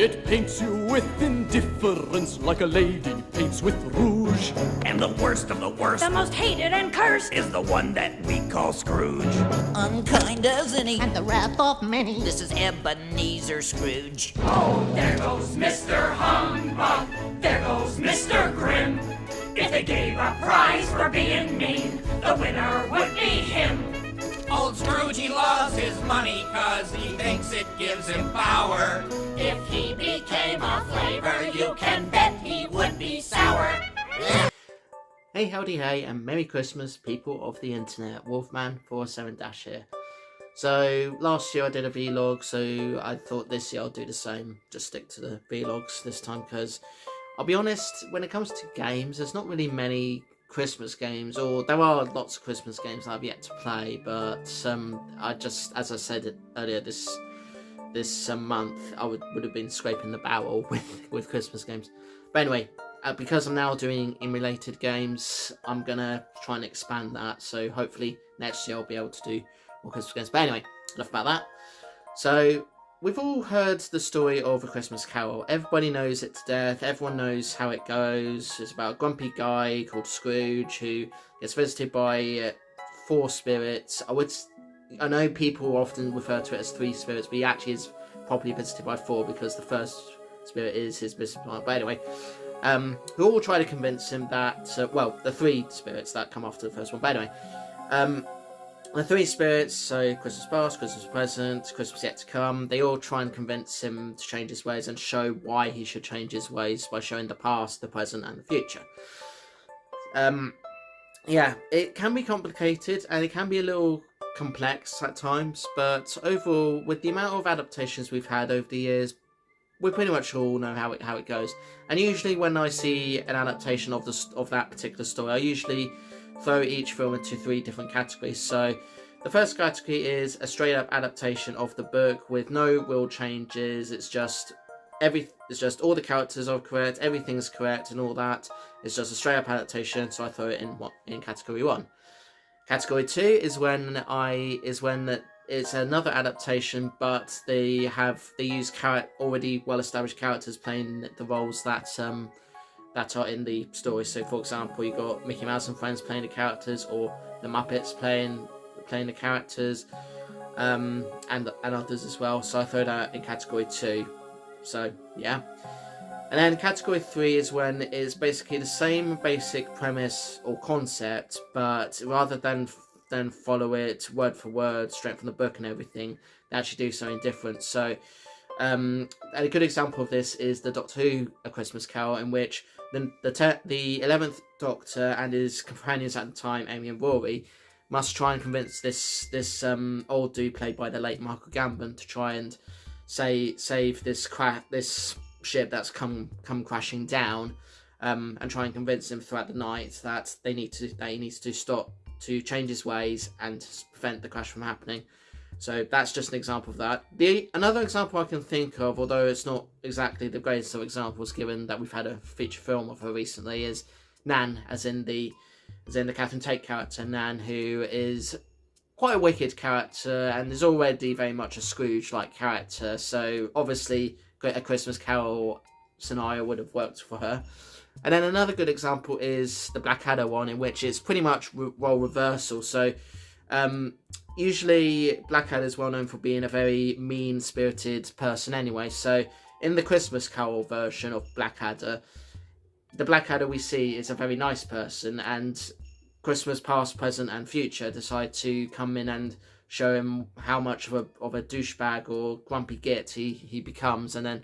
It paints you with indifference like a lady paints with rouge. And the worst of the worst, the most hated and cursed, is the one that we call Scrooge. Unkind as any, and the wrath of many. This is Ebenezer Scrooge. Oh, there goes Mr. Humbug, there goes Mr. Grim. If they gave a prize for being mean, the winner would be him. Old Scrooge, he loves his money 'cause he thinks it gives him power. If he became a flavor, you can bet he would be sour. Hey, howdy, hey, and Merry Christmas, people of the internet. Wolfman47- here. So, last year I did a vlog, so I thought this year I'll do the same. Just stick to the vlogs this time, because I'll be honest, when it comes to games, there's not really many Christmas games, or there are lots of Christmas games that I've yet to play, but I just, as I said earlier, this month I would have been scraping the barrel with Christmas games. But anyway, because I'm now doing emulated games, I'm gonna try and expand that, so hopefully next year I'll be able to do more Christmas games. But anyway, enough about that. So, we've all heard the story of A Christmas Carol. Everybody knows it to death. Everyone knows how it goes. It's about a grumpy guy called Scrooge who gets visited by 4 spirits. I know people often refer to it as 3 spirits, but he actually is properly visited by 4 because the first spirit is his business partner. But anyway, who all try to convince him that, well, the 3 spirits that come after the first one. But anyway, the 3 spirits, so Christmas past, Christmas present, Christmas yet to come, they all try and convince him to change his ways and show why he should change his ways by showing the past, the present, and the future. Yeah, it can be complicated and it can be a little complex at times, but overall, with the amount of adaptations we've had over the years, we pretty much all know how it goes. And usually when I see an adaptation of that particular story, I usually throw each film into 3 different categories. So the first category is a straight up adaptation of the book with no real changes. It's just all the characters are correct, everything's correct and all that. It's just a straight up adaptation, so I throw it in category 1. Category 2 is when it's another adaptation, but they use already well established characters playing the roles that are in the story. So, for example, you got Mickey Mouse and Friends playing the characters, or the Muppets playing the characters, and others as well. So I throw that in category 2. So yeah, and then category 3 is when it's basically the same basic premise or concept, but rather than follow it word for word straight from the book and everything, they actually do something different. So and a good example of this is the Doctor Who A Christmas Carol, in which the 11th Doctor and his companions at the time, Amy and Rory, must try and convince this old dude played by the late Michael Gambon to try and save this ship that's come crashing down, and try and convince him throughout the night that he needs to stop, to change his ways and prevent the crash from happening. So that's just an example of that. Another example I can think of, although it's not exactly the greatest of examples given that we've had a feature film of her recently, is Nan, as in the Catherine Tate character, Nan, who is quite a wicked character and is already very much a Scrooge-like character. So obviously A Christmas Carol scenario would have worked for her. And then another good example is the Blackadder one, in which it's pretty much role reversal. So usually Blackadder is well known for being a very mean-spirited person anyway. So in the Christmas Carol version of Blackadder, the Blackadder we see is a very nice person, and Christmas past, present, and future decide to come in and show him how much of a douchebag or grumpy git he becomes, and then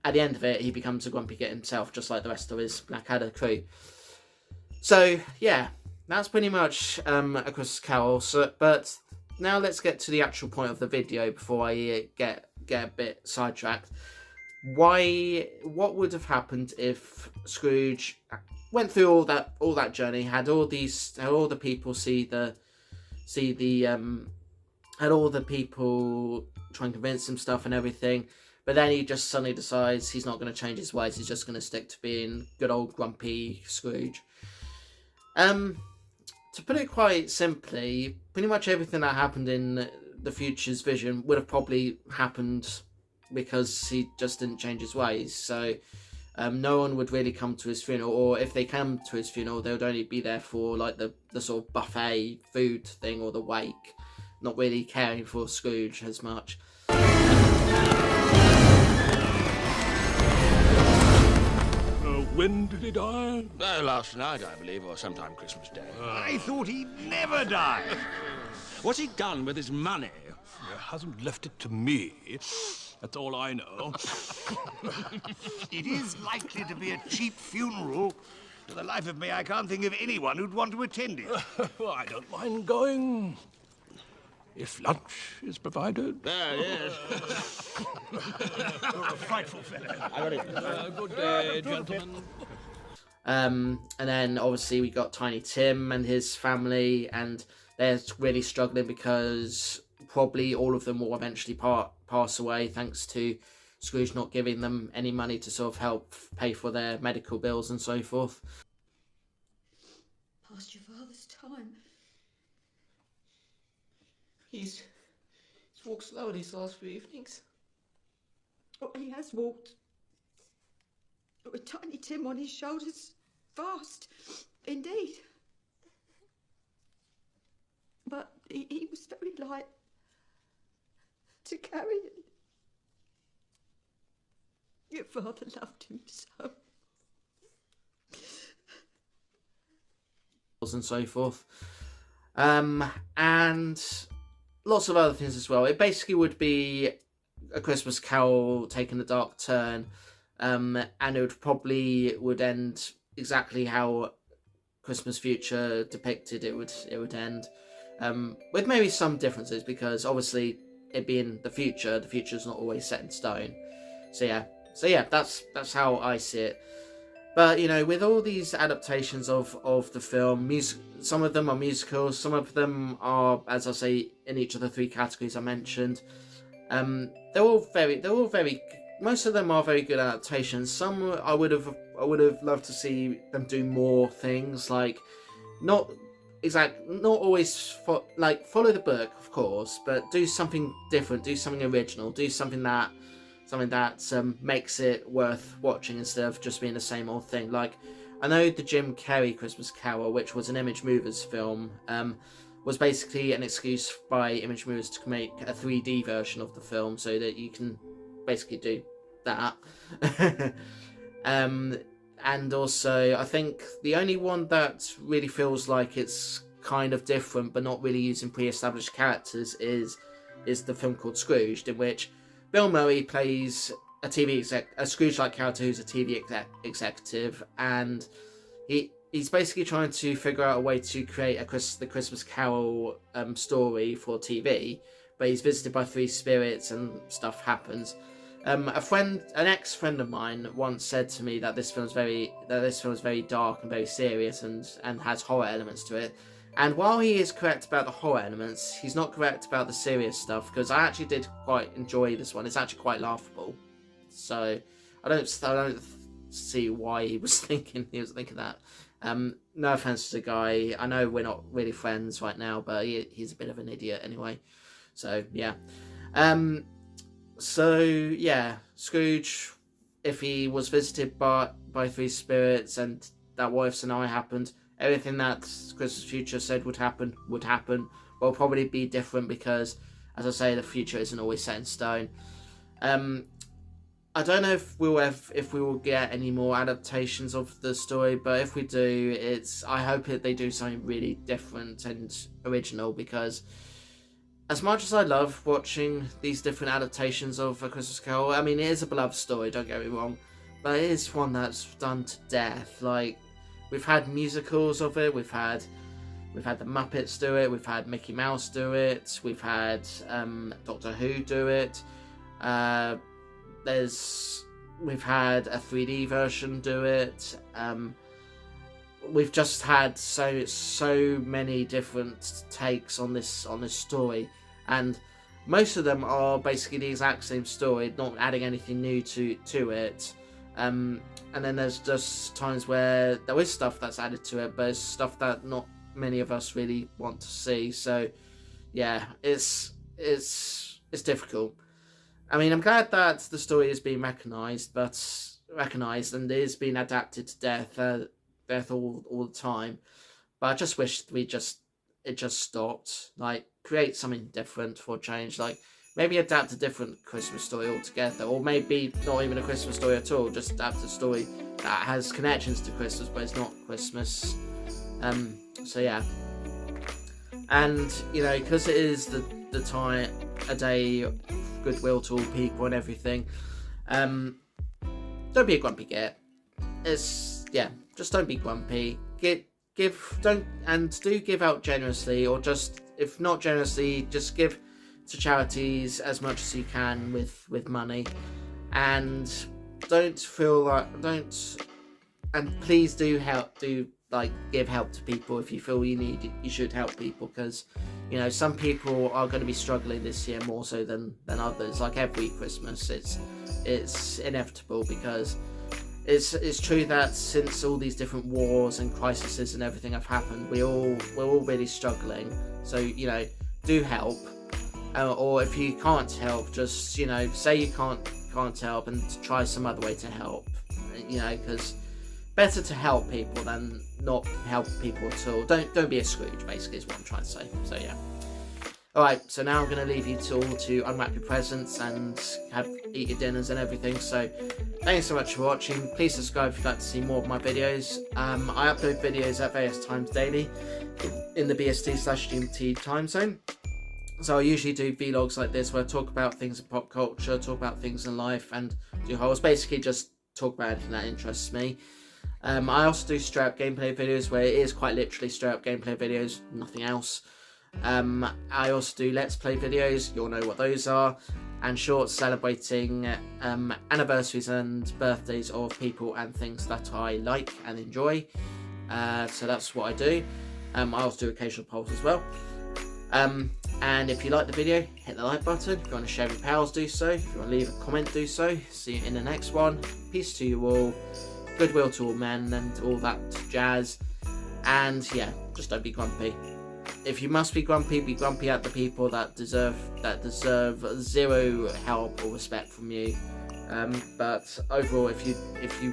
at the end of it, he becomes a grumpy git himself, just like the rest of his Blackadder crew. So yeah, that's pretty much A Christmas Carol. So, but now let's get to the actual point of the video before I get a bit sidetracked. What would have happened if Scrooge went through all that journey, had all the people had all the people try and convince him stuff and everything, but then he just suddenly decides he's not going to change his ways, he's just going to stick to being good old grumpy Scrooge. To put it quite simply, pretty much everything that happened in the future's vision would have probably happened because he just didn't change his ways. So no one would really come to his funeral, or if they come to his funeral, they would only be there for like the sort of buffet food thing or the wake, not really caring for Scrooge as much. When did he die? Last night, I believe, or sometime Christmas Day. I thought he'd never die. What's he done with his money? He hasn't left it to me. That's all I know. It is likely to be a cheap funeral. To the life of me, I can't think of anyone who'd want to attend it. Well, I don't mind going. If lunch is provided. Yes. You're a frightful fellow. Good day, gentlemen. And then obviously we got Tiny Tim and his family, and they're really struggling because probably all of them will eventually pass away thanks to Scrooge not giving them any money to sort of help pay for their medical bills and so forth. Past your father's time. He's walked slow these last few evenings. Oh, he has walked with Tiny Tim on his shoulders, fast, indeed. But he was very light to carry it. Your father loved him so. And so forth. And lots of other things as well. It basically would be A Christmas Carol taking a dark turn, and it would end exactly how Christmas Future depicted it would end, with maybe some differences, because obviously it being the future's not always set in stone. So yeah, that's how I see it. But, you know, with all these adaptations of the film, some of them are musicals, some of them are, as I say, in each of the three categories I mentioned. They're all very. Most of them are very good adaptations. Some I would have loved to see them do more things, like not always follow the book, of course, but do something different, do something original, do something that makes it worth watching instead of just being the same old thing. Like, I know the Jim Carrey Christmas Carol, which was an Image Movers film, was basically an excuse by Image Movers to make a 3D version of the film so that you can basically do that. And also, I think the only one that really feels like it's kind of different but not really using pre-established characters is the film called Scrooge, in which Bill Murray plays a Scrooge-like character who's a TV executive, and he's basically trying to figure out a way to create the Christmas Carol story for TV, but he's visited by three spirits and stuff happens. An ex-friend of mine once said to me that this film is very dark and very serious and has horror elements to it. And while he is correct about the horror elements, he's not correct about the serious stuff, because I actually did quite enjoy this one. It's actually quite laughable. So I don't see why he was thinking that. No offense to the guy. I know we're not really friends right now, but he's a bit of an idiot anyway. So yeah. Scrooge, if he was visited by three spirits and that what if scenario happened, everything that Christmas Future said would happen, will probably be different because, as I say, the future isn't always set in stone. I don't know if we will get any more adaptations of the story, but if we do, I hope they do something really different and original, because as much as I love watching these different adaptations of A Christmas Carol, I mean, it is a beloved story, don't get me wrong, but it is one that's done to death. Like, we've had musicals of it, we've had the Muppets do it, we've had Mickey Mouse do it, we've had Doctor Who do it, we've had a 3D version do it, we've just had so many different takes on this story, and most of them are basically the exact same story, not adding anything new to it. And then there's just times where there is stuff that's added to it, but it's stuff that not many of us really want to see. So yeah, it's difficult. I mean, I'm glad that the story is being recognised and is being adapted to death all the time. But I just wish it just stopped. Like, create something different for a change. Like, maybe adapt a different Christmas story altogether, or maybe not even a Christmas story at all. Just adapt a story that has connections to Christmas, but it's not Christmas. So yeah, and you know, because it is the time, a day of goodwill to all people and everything. Don't be a grumpy git. Just don't be grumpy. Do give out generously, or just, if not generously, just give to charities as much as you can with money, and please give help to people if you feel you should help people, because you know, some people are going to be struggling this year more so than others. Like every Christmas, it's inevitable, because it's true that since all these different wars and crises and everything have happened, we're all really struggling. So you know, do help, or if you can't help, just, you know, say you can't help and try some other way to help. You know, because better to help people than not help people at all. Don't be a Scrooge, basically, is what I'm trying to say. So yeah. Alright, so now I'm going to leave you to unwrap your presents and eat your dinners and everything. So thanks so much for watching. Please subscribe if you'd like to see more of my videos. I upload videos at various times daily in the BST/GMT time zone. So I usually do vlogs like this where I talk about things in pop culture, talk about things in life, and do hauls. Basically just talk about anything that interests me. I also do straight up gameplay videos where it is quite literally straight up gameplay videos, nothing else. I also do Let's Play videos, you'll know what those are, and shorts celebrating anniversaries and birthdays of people and things that I like and enjoy. So that's what I do. I also do occasional polls as well. And if you like the video, hit the like button. If you want to share with your pals, do so. If you want to leave a comment, do so. See you in the next one. Peace to you all. Goodwill to all men and all that jazz. And yeah, just don't be grumpy. If you must be grumpy at the people that deserve zero help or respect from you. But overall, if you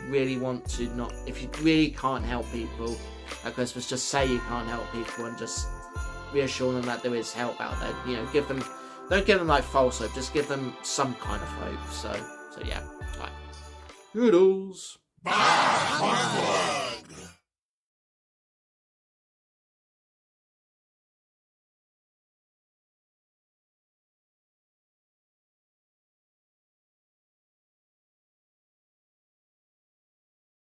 really want to if you really can't help people at Christmas, just say you can't help people and just reassure them that there is help out there. You know, don't give them like false hope, just give them some kind of hope. So yeah, right. Noodles.